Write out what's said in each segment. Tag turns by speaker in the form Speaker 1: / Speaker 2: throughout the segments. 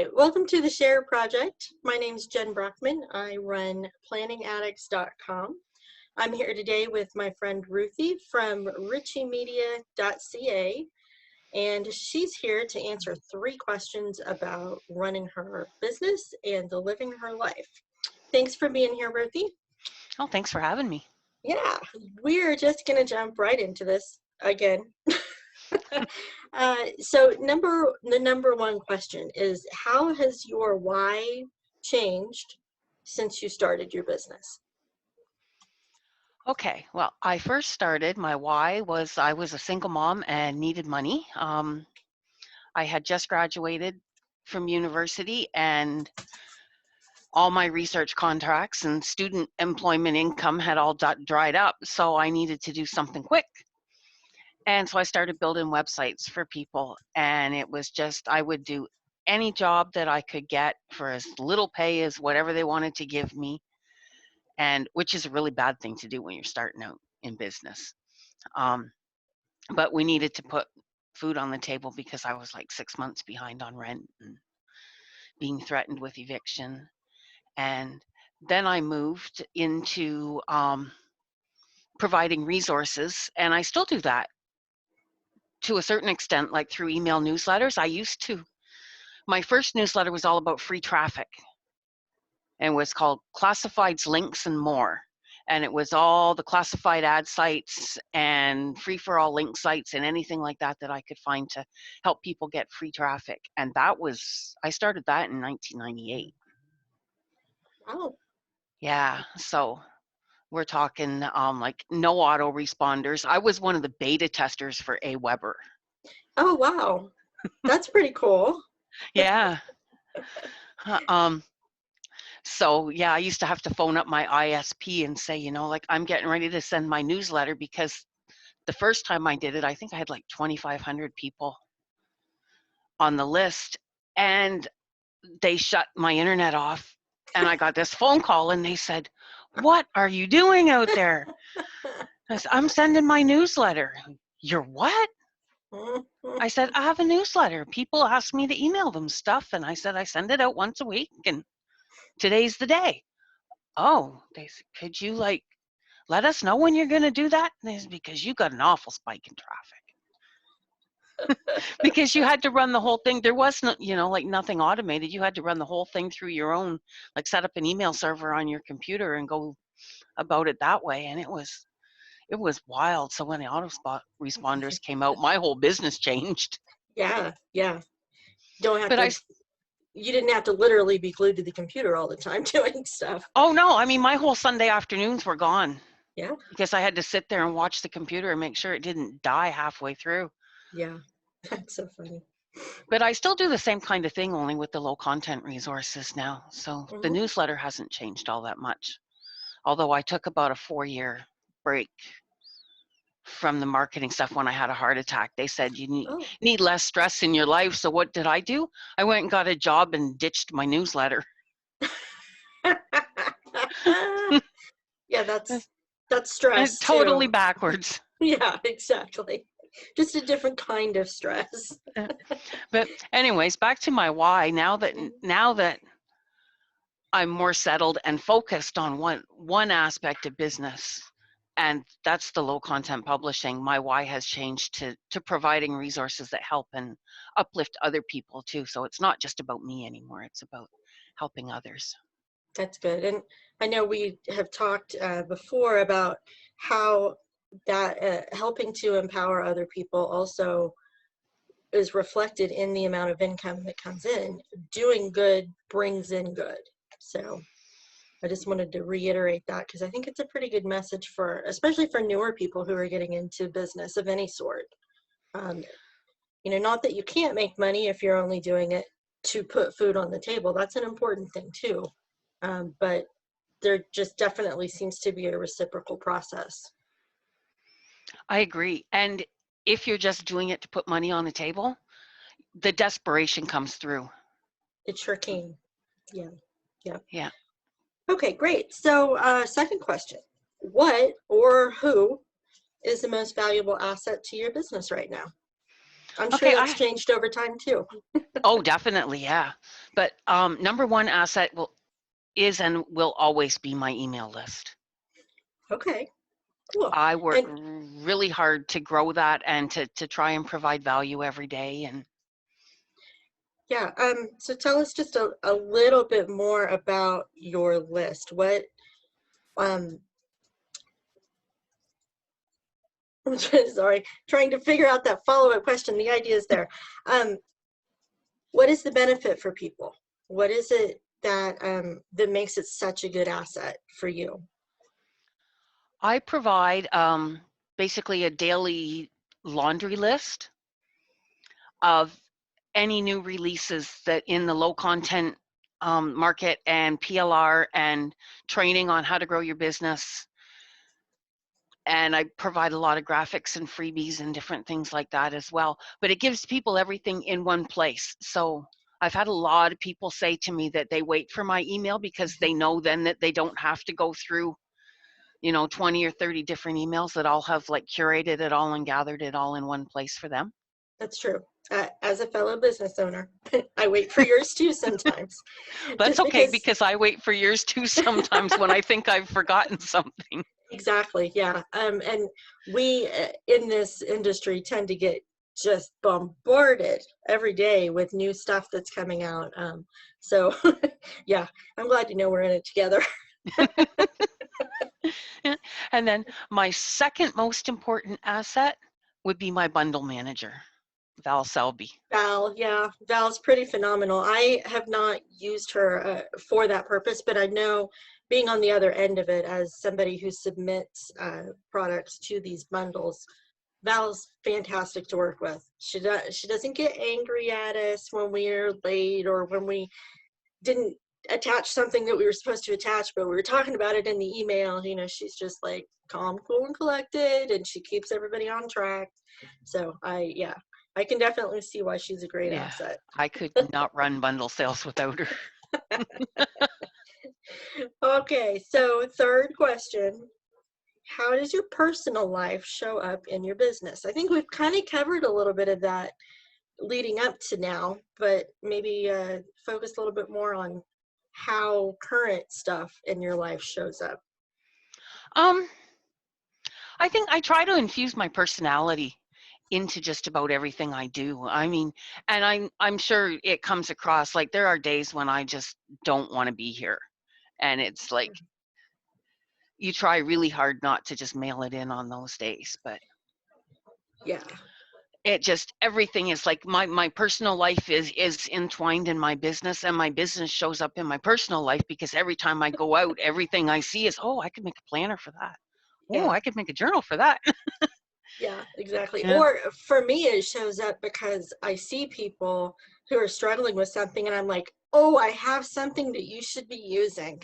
Speaker 1: Hi, welcome to the Share Project. My name is Jen Brockman. I run planningaddicts.com. I'm here today with my friend Ruthie from RitchieMedia.ca, and she's here to answer 3 questions about running her business and living her life. Thanks for being here, Ruthie.
Speaker 2: Oh, thanks for having me.
Speaker 1: Yeah, we're just going to jump right into this again. So the number one question is, how has your why changed since you started your business?
Speaker 2: Okay, well, I first started, my why was I was a single mom and needed money. I had just graduated from university and all my research contracts and student employment income had all dried up, so I needed to do something quick. And so I started building websites for people, and it was just, I would do any job that I could get for as little pay as whatever they wanted to give me, and which is a really bad thing to do when you're starting out in business. But we needed to put food on the table because I was like 6 months behind on rent and being threatened with eviction. And then I moved into providing resources, and I still do that to a certain extent, like through email newsletters. My first newsletter was all about free traffic and was called Classifieds, Links, and More. And it was all the classified ad sites and free-for-all link sites and anything like that that I could find to help people get free traffic. And I started that in 1998.
Speaker 1: Oh,
Speaker 2: Yeah, so we're talking like no autoresponders. I was one of the beta testers for Aweber.
Speaker 1: oh wow, that's pretty cool.
Speaker 2: Yeah. So yeah, I used to have to phone up my ISP and say, like, I'm getting ready to send my newsletter, because the first time I did it, I think I had like 2,500 people on the list, and they shut my internet off. And I got this phone call and they said, "What are you doing out there?" I said, "I'm sending my newsletter." "You're what?" I said, "I have a newsletter. People ask me to email them stuff." And I said, "I send it out once a week, and today's the day." "Oh," they said, "could you let us know when you're going to do that?" And they said, "Because you got an awful spike in traffic." Because you had to run the whole thing. There wasn't, like, nothing automated. You had to run the whole thing through your own, like, set up an email server on your computer and go about it that way. And it was wild. So when the responders came out, my whole business changed.
Speaker 1: Yeah.
Speaker 2: But
Speaker 1: You didn't have to literally be glued to the computer all the time doing stuff.
Speaker 2: oh no, I mean, my whole Sunday afternoons were gone.
Speaker 1: Yeah.
Speaker 2: Because I had to sit there and watch the computer and make sure it didn't die halfway through.
Speaker 1: Yeah, that's so funny.
Speaker 2: But I still do the same kind of thing, only with the low content resources now. So the newsletter hasn't changed all that much. Although I took about a 4-year break from the marketing stuff when I had a heart attack. They said you need less stress in your life. So what did I do? I went and got a job and ditched my newsletter.
Speaker 1: Yeah, that's stress
Speaker 2: totally
Speaker 1: too.
Speaker 2: backwards.
Speaker 1: Yeah, exactly. Just a different kind of stress.
Speaker 2: But anyways, back to my why. Now that I'm more settled and focused on one aspect of business, and that's the low content publishing, my why has changed to providing resources that help and uplift other people too. So it's not just about me anymore. It's about helping others.
Speaker 1: That's good. And I know we have talked before about how that helping to empower other people also is reflected in the amount of income that comes in. Doing good brings in good. So I just wanted to reiterate that, because I think it's a pretty good message especially for newer people who are getting into business of any sort. Not that you can't make money if you're only doing it to put food on the table. That's an important thing too. But there just definitely seems to be a reciprocal process.
Speaker 2: I agree. And if you're just doing it to put money on the table, the desperation comes through.
Speaker 1: It sure can.
Speaker 2: Yeah.
Speaker 1: Okay, great. So second question, what or who is the most valuable asset to your business right now? I'm sure
Speaker 2: Okay.
Speaker 1: that's changed over time too.
Speaker 2: Oh, definitely. Yeah. But number one asset is and will always be my email list.
Speaker 1: Okay, cool.
Speaker 2: I work
Speaker 1: And
Speaker 2: really hard to grow that and to try and provide value every day. And
Speaker 1: yeah, so tell us just a little bit more about your list. What, um, I'm sorry, trying to figure out that follow-up question. The idea is there. What is the benefit for people? What is it that that makes it such a good asset for you?
Speaker 2: I provide basically a daily laundry list of any new releases that in the low content market, and PLR, and training on how to grow your business. And I provide a lot of graphics and freebies and different things like that as well. But it gives people everything in one place. So I've had a lot of people say to me that they wait for my email because they know then that they don't have to go through, 20 or 30 different emails, that all have like curated it all and gathered it all in one place for them.
Speaker 1: That's true. As a fellow business owner, I wait for yours too sometimes.
Speaker 2: That's
Speaker 1: Just
Speaker 2: okay,
Speaker 1: because,
Speaker 2: because I wait for yours too sometimes when I think I've forgotten something.
Speaker 1: exactly, yeah. And we in this industry tend to get just bombarded every day with new stuff that's coming out. So yeah, I'm glad you know we're in it together.
Speaker 2: And then my second most important asset would be my bundle manager, Val Selby.
Speaker 1: Val, yeah, Val's pretty phenomenal. I have not used her for that purpose, but I know, being on the other end of it as somebody who submits products to these bundles, Val's fantastic to work with. She doesn't get angry at us when we're late or when we didn't attach something that we were supposed to attach, but we were talking about it in the email. She's just like calm, cool, and collected, and she keeps everybody on track. So I can definitely see why she's a great
Speaker 2: Yeah,
Speaker 1: asset.
Speaker 2: I could not run bundle sales without her.
Speaker 1: Okay, so third question. How does your personal life show up in your business? I think we've kind of covered a little bit of that leading up to now, but maybe focus a little bit more on how current stuff in your life shows up.
Speaker 2: Um, I think I try to infuse my personality into just about everything I do. I mean, and I'm sure it comes across like there are days when I just don't want to be here. And it's like you try really hard not to just mail it in on those days, but
Speaker 1: Yeah,
Speaker 2: it just, everything is like my personal life is entwined in my business, and my business shows up in my personal life, because every time I go out, everything I see is, oh, I could make a planner for that. Oh,
Speaker 1: yeah,
Speaker 2: I could make a journal for that.
Speaker 1: yeah, exactly.
Speaker 2: Yeah.
Speaker 1: Or for me, it shows up because I see people who are struggling with something, and I'm like, oh, I have something that you should be using.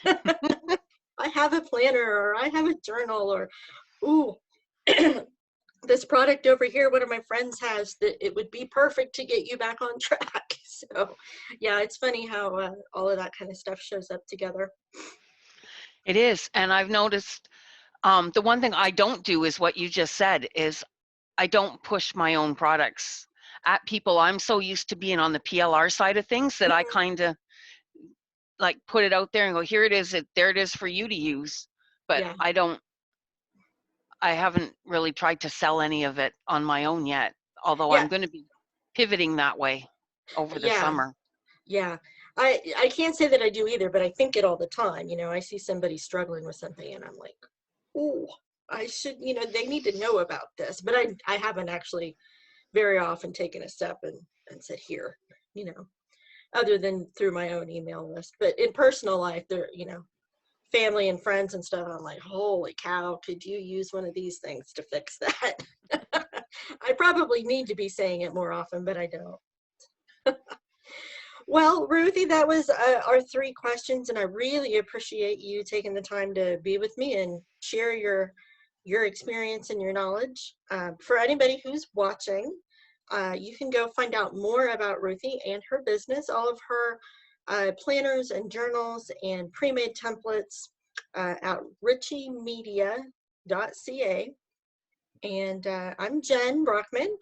Speaker 1: I have a planner, or I have a journal, or, ooh, this product over here, one of my friends has, that it would be perfect to get you back on track. So yeah, it's funny how all of that kind of stuff shows up together.
Speaker 2: It is. And I've noticed the one thing I don't do is what you just said, is I don't push my own products at people. I'm so used to being on the PLR side of things that I kind of like put it out there and go, here it is, there it is for you to use. But
Speaker 1: Yeah,
Speaker 2: I haven't really tried to sell any of it on my own yet, although
Speaker 1: yeah,
Speaker 2: I'm going to be pivoting that way over the
Speaker 1: yeah,
Speaker 2: summer.
Speaker 1: yeah. I can't say that I do either, but I think it all the time. I see somebody struggling with something, and I'm like, ooh, I should, they need to know about this. But I haven't actually very often taken a step and said, here, you know, other than through my own email list. But in personal life, there, family and friends and stuff, I'm like, holy cow, could you use one of these things to fix that? I probably need to be saying it more often, but I don't. Well, Ruthie, that was our three questions, and I really appreciate you taking the time to be with me and share your experience and your knowledge. For anybody who's watching, you can go find out more about Ruthie and her business, all of her planners and journals and pre-made templates at RitchieMedia.ca. And I'm Jen Brockman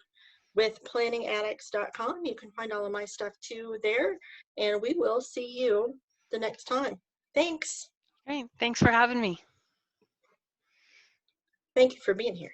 Speaker 1: with planningaddicts.com. You can find all of my stuff too there, and we will see you the next time. Thanks.
Speaker 2: Great. Thanks for having me.
Speaker 1: Thank you for being here.